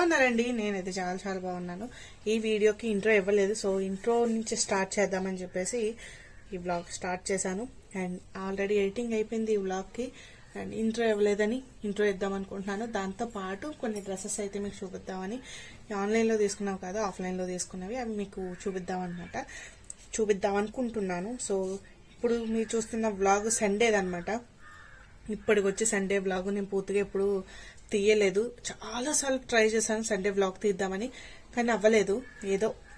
ఉన్నారండి? నేనైతే చాలా చాలా బాగున్నాను. ఈ వీడియోకి ఇంట్రో ఇవ్వలేదు, సో ఇంట్రో నుంచి స్టార్ట్ చేద్దామని చెప్పేసి ఈ వ్లాగ్ స్టార్ట్ చేశాను. అండ్ ఆల్రెడీ ఎడిటింగ్ అయిపోయింది ఈ వ్లాగ్కి. అండ్ ఇంట్రో ఇవ్వలేదని ఇంట్రో ఇద్దాం అనుకుంటున్నాను. దాంతోపాటు కొన్ని డ్రెస్సెస్ అయితే మీకు చూపిద్దామని, ఆన్లైన్లో తీసుకున్నావు కదా, ఆఫ్లైన్లో తీసుకున్నవి, అవి మీకు చూపిద్దాం అనుకుంటున్నాను. సో ఇప్పుడు మీరు చూస్తున్న వ్లాగ్ సండేదనమాట. ఇప్పటికి వచ్చి సండే వ్లాగ్ నేను పూర్తిగా ఎప్పుడు తీయలేదు. చాలాసార్లు ట్రై చేశాను సండే వ్లాగ్ తీద్దామని, కానీ అవ్వలేదు.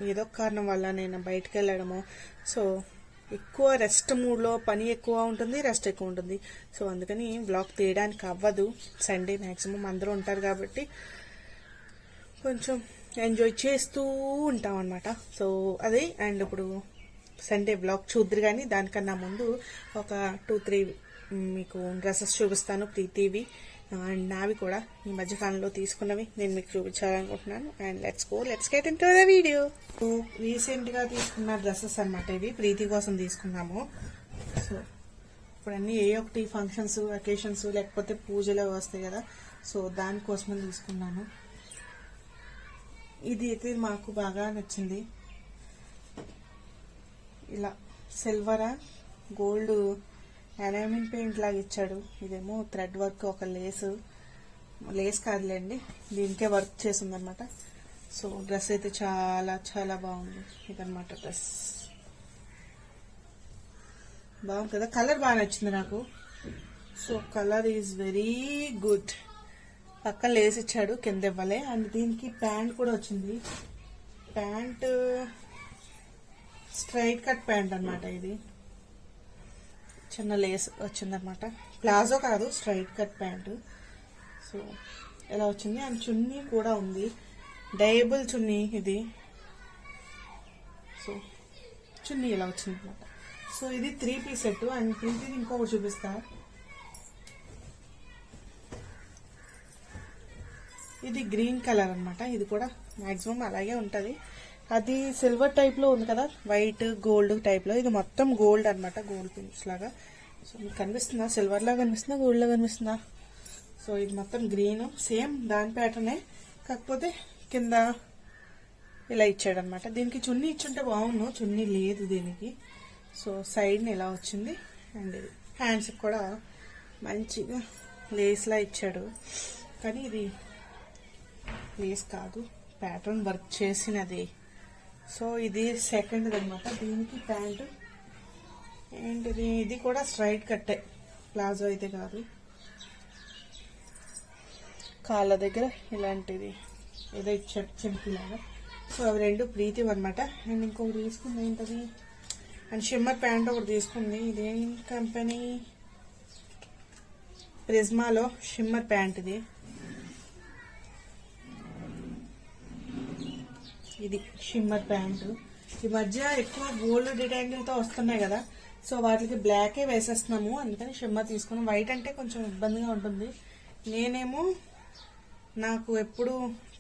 ఏదో కారణం వల్ల నేను బయటకు వెళ్ళడము, సో ఎక్కువ రెస్ట్ మూడ్లో, పని ఎక్కువ ఉంటుంది, రెస్ట్ ఎక్కువ ఉంటుంది. సో అందుకని వ్లాగ్ తీయడానికి అవ్వదు. సండే మ్యాక్సిమం అందరూ ఉంటారు కాబట్టి కొంచెం ఎంజాయ్ చేస్తూ ఉంటాం అనమాట. సో అదే. అండ్ ఇప్పుడు సండే వ్లాగ్ చూద్దరు, కానీ దానికన్నా ముందు ఒక 2-3 మీకు డ్రెస్సెస్ చూపిస్తాను. ప్రీతివి అండ్ నావి కూడా ఈ మధ్యకాలంలో తీసుకున్నవి నేను మీకు చూపించాలనుకుంటున్నాను. And let's get into the video. రీసెంట్గా తీసుకున్న డ్రెస్సెస్ అనమాట ఇవి. ప్రీతి కోసం తీసుకున్నాము. సో ఇప్పుడు అన్నీ ఒకటి ఫంక్షన్స్, అకేషన్స్, లేకపోతే పూజలు వస్తాయి కదా, సో దానికోసమని తీసుకున్నాను. ఇది అయితే మాకు బాగా నచ్చింది. ఇలా సిల్వర్ గోల్డ్ ఎనామిన్ పెయింట్ లాగా ఇచ్చాడు. ఇదేమో థ్రెడ్ వర్క్, ఒక లేస్ కాదులేండి, దీనికే వర్క్ చేసింది అనమాట. సో డ్రెస్ అయితే చాలా చాలా బాగుంది. ఇదనమాట డ్రెస్. బాగుంది కదా, కలర్ బాగా నచ్చింది నాకు. So colour is very good. పక్కన లేస్ ఇచ్చాడు, కింద ఇవ్వలే. అండ్ దీనికి ప్యాంట్ కూడా వచ్చింది. ప్యాంట్ స్ట్రైట్ కట్ ప్యాంట్ అనమాట. ఇది చిన్న లేస్ వచ్చిందనమాట. ప్లాజో కాదు, స్ట్రైట్ కట్ ప్యాంటు. సో ఎలా వచ్చింది. అండ్ చున్నీ కూడా ఉంది, డైబుల్ చున్నీ ఇది. సో చున్నీ ఇలా వచ్చింది అనమాట. సో ఇది 3 పీస్ సెట్. అండ్ ప్రీతిది ఇంకొకటి చూపిస్తా. ఇది గ్రీన్ కలర్ అనమాట. ఇది కూడా మాక్సిమం అలాగే ఉంటుంది. అది సిల్వర్ టైప్ లో ఉంది కదా, వైట్ గోల్డ్ టైప్ లో. ఇది మొత్తం గోల్డ్ అనమాట, గోల్డ్ పిన్స్ లాగా. సో మీకు కనిపిస్తుందా? సిల్వర్ లాగా కనిపిస్తుందా, గోల్డ్ లాగా కనిపిస్తుందా? సో ఇది మొత్తం గ్రీన్, సేమ్ దాని ప్యాటర్నే, కాకపోతే కింద ఇలా ఇచ్చాడు అనమాట. దీనికి చున్నీ ఇచ్చుంటే బాగుండు, చున్నీ లేదు దీనికి. సో సైడ్ని ఇలా వచ్చింది. అండ్ హ్యాండ్స్ కూడా మంచిగా లేస్లా ఇచ్చాడు, కానీ ఇది లేస్ కాదు, ప్యాటర్న్ వర్క్ చేసినది. సో ఇది సెకండ్ అనమాట. దీనికి ప్యాంటు. అండ్ ఇది కూడా స్ట్రైట్ కట్టే, ప్లాజో అయితే కాదు. కాళ్ళ దగ్గర ఇలాంటిది ఏదో ఇచ్చాడు, చెంపిలాగా. సో అవి 2 ప్రీతి అనమాట. అండ్ ఇంకొకటి తీసుకుంది ఏంటది, అండ్ షిమ్మర్ ప్యాంట్ ఒకటి తీసుకుంది. ఇదేం కంపెనీ, ప్రిజ్మాలో షిమ్మర్ ప్యాంట్ ఇది. ఇది షిమ్మర్ ప్యాంటు. ఈ మధ్య ఎక్కువ గోల్డ్ డిటైలింగ్తో వస్తున్నాయి కదా, సో వాటికి బ్లాకే వేసేస్తున్నాము, అందుకని షిమ్మర్ తీసుకున్నాం. వైట్ అంటే కొంచెం ఇబ్బందిగా ఉంటుంది. నేనేమో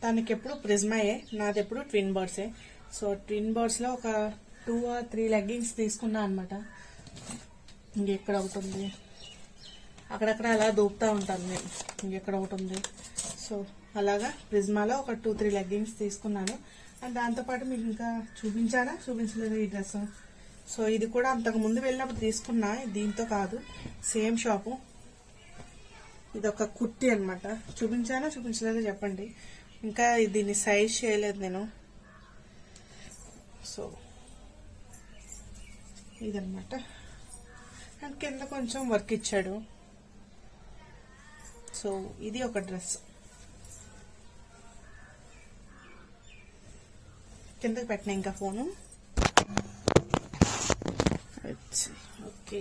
తనకి ఎప్పుడు ప్రిజ్మాయే, నాది ఎప్పుడు ట్విన్ బర్డ్సే. సో ట్విన్ బర్డ్స్లో ఒక 2 or 3 లెగ్గింగ్స్ తీసుకున్నా అనమాట. ఇంకెక్కడ ఒకటి ఉంది, అక్కడక్కడ అలా దూపుతూ ఉంటాను నేను. ఇంకెక్కడ ఒకటి ఉంది. సో అలాగా ప్రిజ్మాలో ఒక 2-3 లెగ్గింగ్స్ తీసుకున్నాను. అండ్ దాంతోపాటు మీకు ఇంకా చూపించలేదు ఈ డ్రెస్. సో ఇది కూడా అంతకు ముందు వెళ్ళినప్పుడు తీసుకున్నా, దీంతో కాదు, సేమ్ షాపు. ఇది ఒక కుర్తీ అనమాట. చూపించలేదో చెప్పండి. ఇంకా దీన్ని సైజ్ చేయలేదు నేను. సో ఇదనమాట. అండ్ కింద కొంచెం వర్క్ ఇచ్చాడు. సో ఇది ఒక డ్రెస్. కిందకి పెట్టిన ఇంకా ఫోను. ఓకే.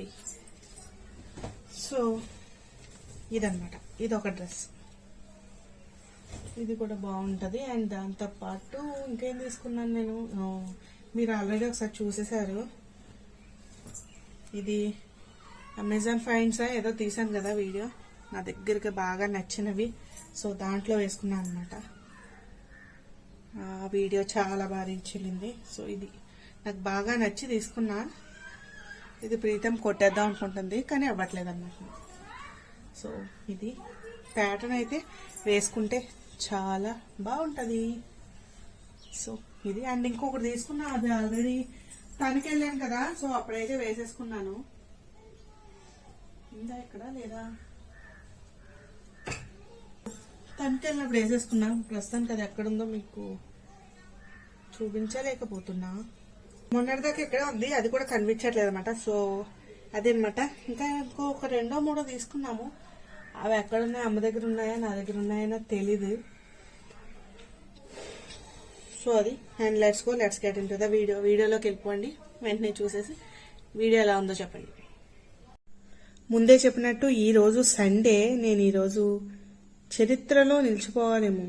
సో ఇదనమాట, ఇది ఒక డ్రెస్. ఇది కూడా బాగుంటుంది. అండ్ దాంతోపాటు ఇంకేం తీసుకున్నాను నేను, మీరు ఆల్రెడీ ఒకసారి చూసేసారు. ఇది అమెజాన్ ఫైండ్స్ ఏదో తీసాను కదా వీడియో, నా దగ్గరికి బాగా నచ్చినవి. సో దాంట్లో వేసుకున్నాను అనమాట. ఆ వీడియో చాలా బాగా రీచ్. సో ఇది నాకు బాగా నచ్చి తీసుకున్నా. ఇది ప్రీతం కొట్టేద్దాం అనుకుంటుంది, కానీ అవ్వట్లేదు అన్నమాట. సో ఇది ప్యాటర్న్ అయితే వేసుకుంటే చాలా బాగుంటుంది. సో ఇది అండ్ ఇంకొకటి తీసుకున్నా, అది ఆల్రెడీ తనకి వెళ్ళాను కదా, సో అప్పుడైతే వేసేసుకున్నాను. ఉందా ఇక్కడ లేదా, తనకి వెళ్ళినప్పుడు వేసేసుకున్నాను. ప్రస్తుతానికి అది ఎక్కడుందో మీకు చూపించలేకపోతున్నా. మొన్నటిదాకా ఎక్కడ ఉంది, అది కూడా కనిపించట్లేదు అనమాట. సో అదనమాట. ఇంకా ఇంకొక 2 or 3 తీసుకున్నాము. అవి ఎక్కడున్నాయి, అమ్మ దగ్గర ఉన్నాయా నా దగ్గర ఉన్నాయో తెలీదు. సో అది and let's get in to the వీడియోలోకి వెళ్ళిపోండి. వెంటనే చూసేసి వీడియో ఎలా ఉందో చెప్పండి. ముందే చెప్పినట్టు ఈరోజు సండే. నేను ఈరోజు చరిత్రలో నిలిచిపోవాలేమో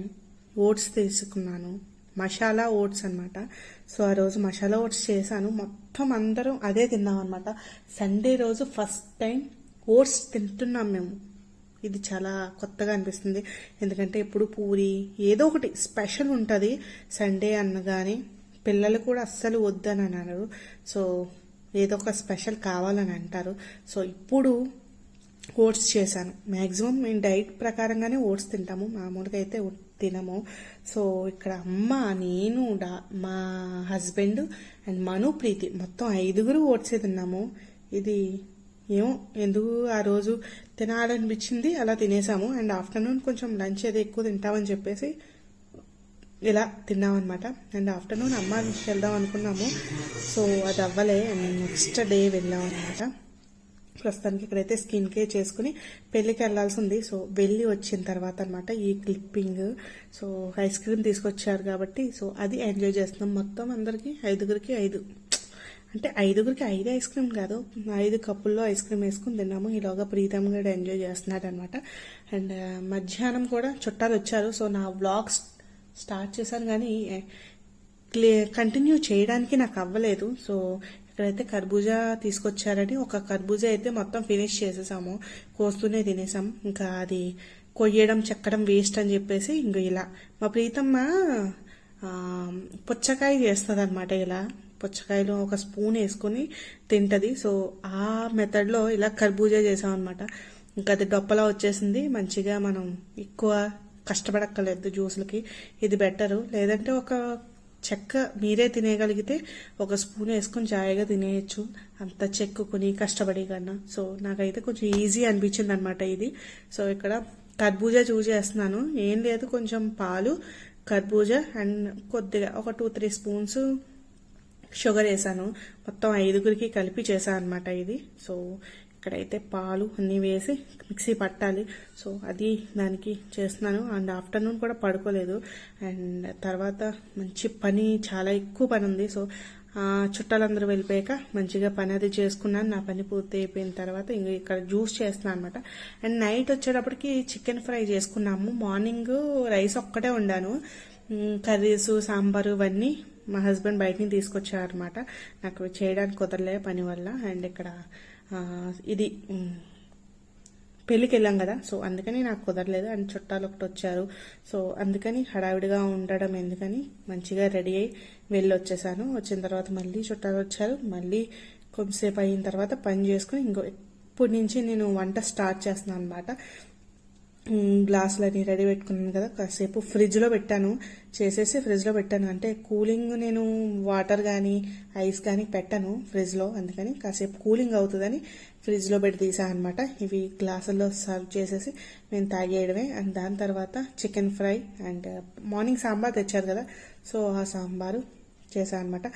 ఓట్స్ తీసుకున్నాను. మసాలా ఓట్స్ అనమాట. సో ఆ రోజు మసాలా ఓట్స్ చేశాను. మొత్తం అందరం అదే తిన్నాం అనమాట. సండే రోజు ఫస్ట్ టైం ఓట్స్ తింటున్నాం మేము. ఇది చాలా కొత్తగా అనిపిస్తుంది. ఎందుకంటే ఎప్పుడు పూరి ఏదో ఒకటి స్పెషల్ ఉంటుంది సండే అనగానే. పిల్లలు కూడా అస్సలు వద్దని అన్నారు. సో ఏదో ఒక స్పెషల్ కావాలని అంటారు. సో ఇప్పుడు ఓట్స్ చేశాను. మ్యాక్సిమం మేము డైట్ ప్రకారంగానే ఓట్స్ తింటాము, మామూలుగా అయితే తినము. సో ఇక్కడ అమ్మ, నేను, మా హస్బెండ్ అండ్ మను, ప్రీతి మొత్తం 5 ఓట్సే తిన్నాము. ఇది ఏమో ఎందుకు ఆ రోజు తినాలనిపించింది, అలా తినేసాము. అండ్ ఆఫ్టర్నూన్ కొంచెం లంచ్ ఏదో ఎక్కువ తింటామని చెప్పేసి ఇలా తిన్నామన్నమాట. అండ్ ఆఫ్టర్నూన్ అమ్మ వెళ్దాం అనుకున్నాము. సో అది అవ్వలే. అండ్ నెక్స్ట్ డే వెళ్ళాం అనమాట. ప్రస్తుతానికి ఇక్కడైతే స్కిన్ కేర్ చేసుకుని పెళ్లికి వెళ్లాల్సి ఉంది. సో వెళ్ళి వచ్చిన తర్వాత అనమాట ఈ క్లిప్పింగ్. సో ఐస్ క్రీమ్ తీసుకొచ్చారు కాబట్టి సో అది ఎంజాయ్ చేస్తున్నాం. మొత్తం అందరికి 5కి 5 అంటే 5కి 5 ఐస్ క్రీమ్ కాదు, 5 కప్పుల్లో ఐస్ క్రీమ్ వేసుకుని తిన్నాము. ఈలోగా ప్రీతం కూడా ఎంజాయ్ చేస్తున్నాడు అనమాట. అండ్ మధ్యాహ్నం కూడా చుట్టాలు వచ్చారు. సో నా వ్లాగ్స్ స్టార్ట్ చేశాను కానీ కంటిన్యూ చేయడానికి నాకు అవ్వలేదు. సో ఇక్కడైతే కర్బూజా తీసుకొచ్చారని ఒక కర్బూజా అయితే మొత్తం ఫినిష్ చేసేసాము. కోస్తూనే తినేసాం. ఇంకా అది కొయ్యడం చెక్కడం వేస్ట్ అని చెప్పేసి ఇంక ఇలా మా ప్రీతమ్మ పుచ్చకాయ చేస్తుంది అనమాట. ఇలా పుచ్చకాయలో ఒక స్పూన్ వేసుకుని తింటది. సో ఆ మెథడ్లో ఇలా కర్బూజా చేసాం అనమాట. ఇంకా అది డొప్పలా వచ్చేసింది. మంచిగా మనం ఎక్కువ కష్టపడక్కర్లేదు జ్యూస్లకి. ఇది బెటరు. లేదంటే ఒక చెక్క మీరే తినేయగలిగితే ఒక స్పూన్ వేసుకుని జాయిగా తినేయచ్చు, అంత చెక్కుని కష్టపడి కన్నా. సో నాకైతే కొంచెం ఈజీ అనిపించింది అనమాట ఇది. సో ఇక్కడ కర్బూజా చూస్ చేస్తున్నాను. ఏం లేదు, కొంచెం పాలు, కర్బూజా అండ్ కొద్దిగా ఒక 2-3 స్పూన్స్ షుగర్ వేసాను. మొత్తం 5కి కలిపి చేశాను అనమాట ఇది. సో ఇక్కడైతే పాలు అన్నీ వేసి మిక్సీ పట్టాలి. సో అది దానికి చేస్తున్నాను. అండ్ ఆఫ్టర్నూన్ కూడా పడుకోలేదు. అండ్ తర్వాత మంచి పని, చాలా ఎక్కువ పని ఉంది. సో చుట్టాలందరూ వెళ్ళిపోయాక మంచిగా పని అది చేసుకున్నాను. నా పని పూర్తి అయిపోయిన తర్వాత ఇంక ఇక్కడ జ్యూస్ చేస్తున్నాను అనమాట. అండ్ నైట్ వచ్చేటప్పటికి చికెన్ ఫ్రై చేసుకున్నాము. మార్నింగ్ రైస్ ఒక్కటే వండాను. కర్రీస్, సాంబారు ఇవన్నీ మా హస్బెండ్ బయట నుంచి తీసుకొచ్చారనమాట. నాకు చేయడానికి కుదరలే పని వల్ల. అండ్ ఇక్కడ ఇది పెళ్ళికి వెళ్ళాం కదా, సో అందుకని నాకు కుదరలేదు. అండ్ చుట్టాలు ఒకటి వచ్చారు. సో అందుకని హడావిడిగా ఉండడం ఎందుకని మంచిగా రెడీ అయ్యి వెళ్ళి వచ్చేసాను. వచ్చిన తర్వాత మళ్ళీ చుట్టాలు వచ్చారు. మళ్ళీ కొంతసేపు అయిన తర్వాత పని చేసుకుని ఇప్పటి నుంచి నేను వంట స్టార్ట్ చేస్తున్నాను అనమాట. గ్లాసులని రెడీ పెట్టుకున్నాను కదా, కాసేపు ఫ్రిడ్జ్లో పెట్టాను. చేసేసి ఫ్రిడ్జ్లో పెట్టాను. అంటే కూలింగ్ నేను వాటర్ కానీ ఐస్ కానీ పెట్టాను ఫ్రిడ్జ్లో, అందుకని కాసేపు కూలింగ్ అవుతుందని ఫ్రిడ్జ్లో పెట్టి తీసాను అనమాట. ఇవి గ్లాసుల్లో సర్వ్ చేసేసి నేను తాగేయడమే. అండ్ దాని తర్వాత chicken fry and morning sambar తెచ్చారు కదా, సో ఆ సాంబారు చేశాను అనమాట.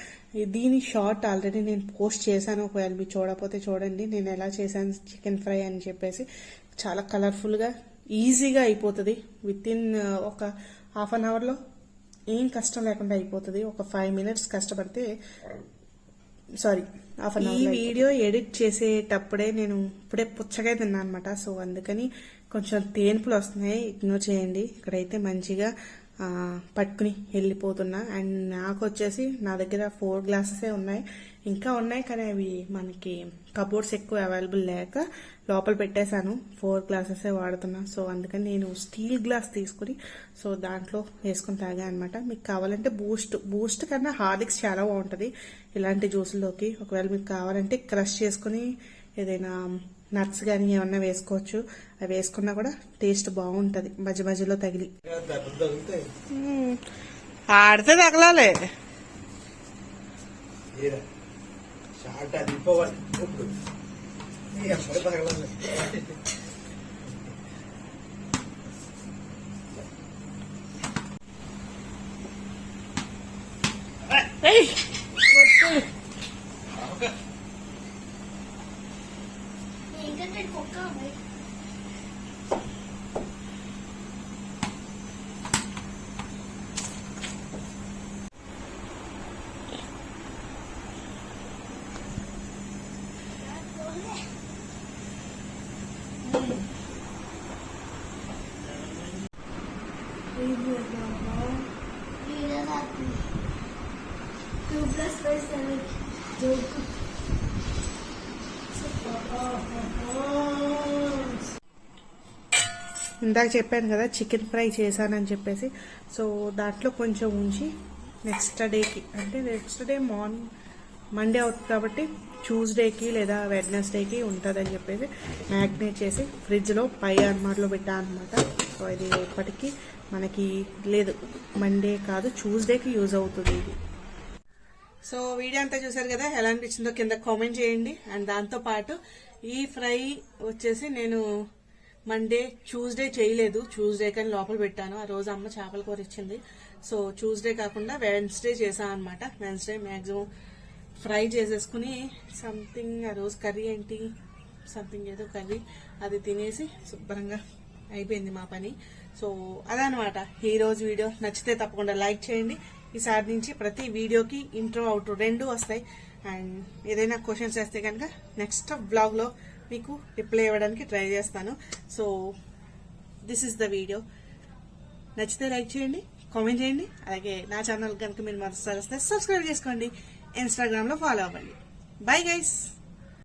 దీని షార్ట్ ఆల్రెడీ నేను పోస్ట్ చేశాను. ఒకవేళ మీరు చూడకపోతే చూడండి నేను ఎలా చేశాను చికెన్ ఫ్రై అని చెప్పేసి. చాలా కలర్ఫుల్గా ఈజీగా అయిపోతుంది. వితిన్ ఒక హాఫ్ అన్ అవర్లో ఏం కష్టం లేకుండా అయిపోతుంది. ఒక 5 minutes కష్టపడితే హాఫ్ అన్ అవర్. ఈ వీడియో ఎడిట్ చేసేటప్పుడే నేను ఇప్పుడే పుచ్చకాయ తిన్నాను అనమాట. సో అందుకని కొంచెం తేన్పులు వస్తున్నాయి, ఇగ్నోర్ చేయండి. ఇక్కడైతే మంచిగా పట్టుకుని వెళ్ళిపోతున్నా. అండ్ నాకు వచ్చేసి నా దగ్గర 4 గ్లాసెసే ఉన్నాయి. ఇంకా ఉన్నాయి కానీ అవి మనకి కబోర్డ్స్ ఎక్కువ అవైలబుల్ లేక లోపల పెట్టేశాను. 4 గ్లాసెసే వాడుతున్నా. సో అందుకని నేను స్టీల్ గ్లాస్ తీసుకుని సో దాంట్లో వేసుకుని తాగా అనమాట. మీకు కావాలంటే బూస్ట్ కన్నా హార్లిక్స్ చాలా బాగుంటుంది ఇలాంటి జ్యూసుల్లోకి. ఒకవేళ మీకు కావాలంటే క్రష్ చేసుకుని ఏదైనా నట్స్ కానీ ఏమన్నా వేసుకోవచ్చు. అవి వేసుకున్నా కూడా టేస్ట్ బాగుంటుంది మధ్య మధ్యలో తగిలి. ఆడితే తగలాలే. ఇందాక చెప్పాను కదా చికెన్ ఫ్రై చేశానని చెప్పేసి. సో దాంట్లో కొంచెం ఉంచి నెక్స్ట్ డేకి, అంటే నెక్స్ట్ డే మార్నింగ్ మండే అవుతుంది కాబట్టి ట్యూస్డేకి లేదా వెడ్నెస్డేకి ఉంటుందని చెప్పేసి మ్యాగ్నేట్ చేసి ఫ్రిడ్జ్లో పై అర్మార్లో పెట్టాను అనమాట. సో ఇది ఎప్పటికీ మనకి లేదు, మండే కాదు ట్యూస్డేకి యూజ్ అవుతుంది ఇది. సో వీడియో అంతా చూసారు కదా, ఎలా అనిపించిందో కింద కామెంట్ చేయండి. అండ్ దాంతో పాటు ఈ ఫ్రై వచ్చేసి నేను మండే ట్యూస్డే చేయలేదు, ట్యూస్డే కానీ లోపల పెట్టాను. ఆ రోజు అమ్మ చేపల కూర ఇచ్చింది. సో ట్యూస్డే కాకుండా వెన్స్డే చేశాను అనమాట. వెన్స్డే మ్యాక్సిమం ఫ్రై చేసేసుకుని సంథింగ్ ఆ రోజు కర్రీ ఏంటి సంథింగ్ ఏదో కర్రీ అది తినేసి శుభ్రంగా అయిపోయింది మా పని. సో అదనమాట ఈ రోజు వీడియో. నచ్చితే తప్పకుండా లైక్ చేయండి. ఈసారి నుంచి ప్రతి వీడియోకి ఇంట్రో అవుట్ రెండు వస్తాయి. అండ్ ఏదైనా క్వశ్చన్స్ వేస్తే కనుక నెక్స్ట్ బ్లాగ్లో మీకు రిప్లై ఇవ్వడానికి ట్రై చేస్తాను. So this is the video. నచ్చితే లైక్ చేయండి, కామెంట్ చేయండి. అలాగే నా ఛానల్ కనుక మీరు మరోసారి వస్తే సబ్స్క్రైబ్ చేసుకోండి, ఇన్స్టాగ్రామ్లో ఫాలో అవ్వండి. Bye guys.